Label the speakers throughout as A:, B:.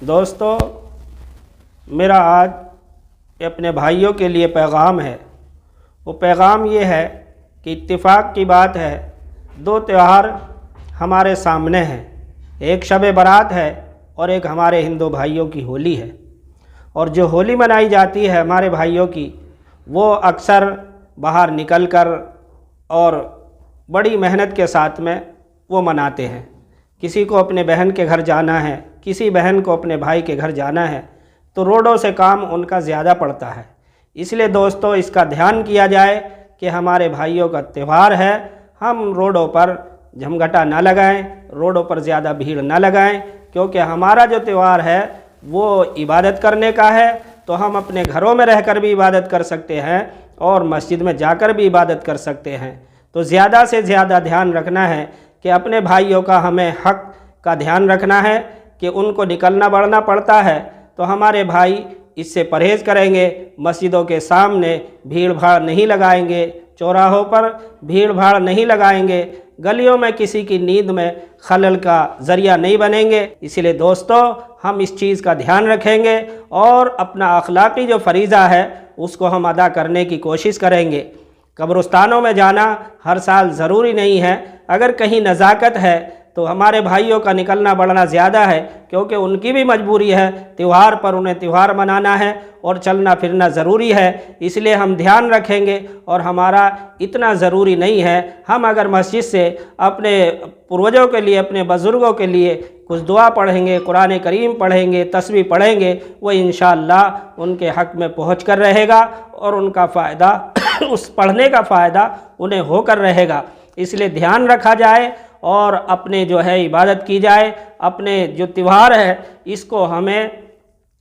A: دوستو، میرا آج اپنے بھائیوں کے لیے پیغام ہے۔ وہ پیغام یہ ہے کہ اتفاق کی بات ہے، دو تہوار ہمارے سامنے ہیں، ایک شب برات ہے اور ایک ہمارے ہندو بھائیوں کی ہولی ہے۔ اور جو ہولی منائی جاتی ہے ہمارے بھائیوں کی، وہ اکثر باہر نکل کر اور بڑی محنت کے ساتھ میں وہ مناتے ہیں۔ کسی کو اپنے بہن کے گھر جانا ہے، کسی بہن کو اپنے بھائی کے گھر جانا ہے، تو روڈوں سے کام ان کا زیادہ پڑتا ہے۔ اس لیے دوستو، اس کا دھیان کیا جائے کہ ہمارے بھائیوں کا تہوار ہے، ہم روڈوں پر جھمگھٹا نہ لگائیں، روڈوں پر زیادہ بھیڑ نہ لگائیں، کیونکہ ہمارا جو تہوار ہے وہ عبادت کرنے کا ہے۔ تو ہم اپنے گھروں میں رہ کر بھی عبادت کر سکتے ہیں اور مسجد میں جا کر بھی عبادت کر سکتے ہیں۔ تو زیادہ سے زیادہ دھیان رکھنا ہے کہ اپنے بھائیوں کا ہمیں حق کا دھیان رکھنا ہے کہ ان کو نکلنا بڑھنا پڑتا ہے تو ہمارے بھائی اس سے پرہیز کریں گے، مسجدوں کے سامنے بھیڑ بھاڑ نہیں لگائیں گے، چوراہوں پر بھیڑ بھاڑ نہیں لگائیں گے، گلیوں میں کسی کی نیند میں خلل کا ذریعہ نہیں بنیں گے۔ اسی لیے دوستو، ہم اس چیز کا دھیان رکھیں گے اور اپنا اخلاقی جو فریضہ ہے اس کو ہم ادا کرنے کی کوشش کریں گے۔ قبرستانوں میں جانا ہر سال ضروری نہیں ہے، اگر کہیں نزاکت ہے تو ہمارے بھائیوں کا نکلنا بڑھنا زیادہ ہے، کیونکہ ان کی بھی مجبوری ہے، تہوار پر انہیں تہوار منانا ہے اور چلنا پھرنا ضروری ہے۔ اس لیے ہم دھیان رکھیں گے اور ہمارا اتنا ضروری نہیں ہے۔ ہم اگر مسجد سے اپنے پروجوں کے لیے، اپنے بزرگوں کے لیے کچھ دعا پڑھیں گے، قرآن کریم پڑھیں گے، تسبیح پڑھیں گے، وہ انشاءاللہ ان کے حق میں پہنچ کر رہے گا اور ان کا فائدہ اس پڑھنے کا فائدہ انہیں ہو کر رہے گا۔ اس لیے دھیان رکھا جائے اور اپنے جو ہے عبادت کی جائے۔ اپنے جو تہوار ہے اس کو ہمیں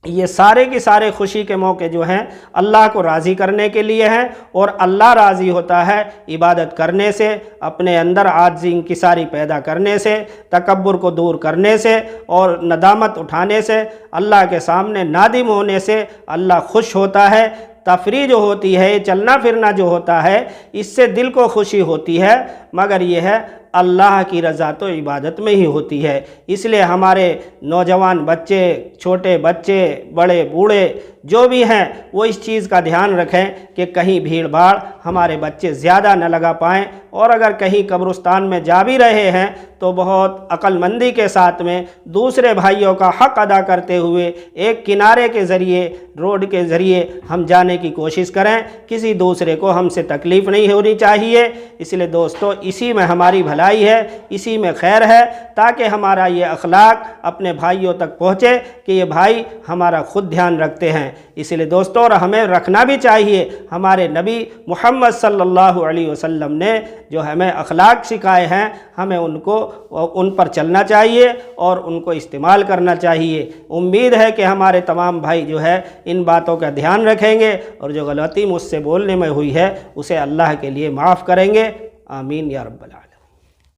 A: یہ سارے کی سارے خوشی کے موقع جو ہیں اللہ کو راضی کرنے کے لیے ہیں، اور اللہ راضی ہوتا ہے عبادت کرنے سے، اپنے اندر عاجزی انکساری پیدا کرنے سے، تکبر کو دور کرنے سے اور ندامت اٹھانے سے، اللہ کے سامنے نادم ہونے سے اللہ خوش ہوتا ہے۔ تفریح جو ہوتی ہے، چلنا پھرنا جو ہوتا ہے، اس سے دل کو خوشی ہوتی ہے، مگر یہ ہے اللہ کی رضا تو عبادت میں ہی ہوتی ہے۔ اس لیے ہمارے نوجوان بچے، چھوٹے بچے، بڑے بوڑھے جو بھی ہیں، وہ اس چیز کا دھیان رکھیں کہ کہیں بھیڑ بھاڑ ہمارے بچے زیادہ نہ لگا پائیں، اور اگر کہیں قبرستان میں جا بھی رہے ہیں تو بہت عقل مندی کے ساتھ میں دوسرے بھائیوں کا حق ادا کرتے ہوئے ایک کنارے کے ذریعے، روڈ کے ذریعے ہم جانے کی کوشش کریں، کسی دوسرے کو ہم سے تکلیف نہیں ہونی چاہیے۔ اس لیے دوستو، اسی میں ہماری بھلائی ہے، اسی میں خیر ہے، تاکہ ہمارا یہ اخلاق اپنے بھائیوں تک پہنچے کہ یہ بھائی ہمارا خود دھیان رکھتے ہیں۔ اس لیے دوستو، اور ہمیں رکھنا بھی چاہیے۔ ہمارے نبی محمد صلی اللہ علیہ وسلم نے جو ہمیں اخلاق سکھائے ہیں، ہمیں ان پر چلنا چاہیے اور ان کو استعمال کرنا چاہیے۔ امید ہے کہ ہمارے تمام بھائی جو ہے ان باتوں کا دھیان رکھیں گے، اور جو غلطی مجھ سے بولنے میں ہوئی ہے اسے اللہ کے لیے معاف کریں گے۔ آمین یا رب العالمین۔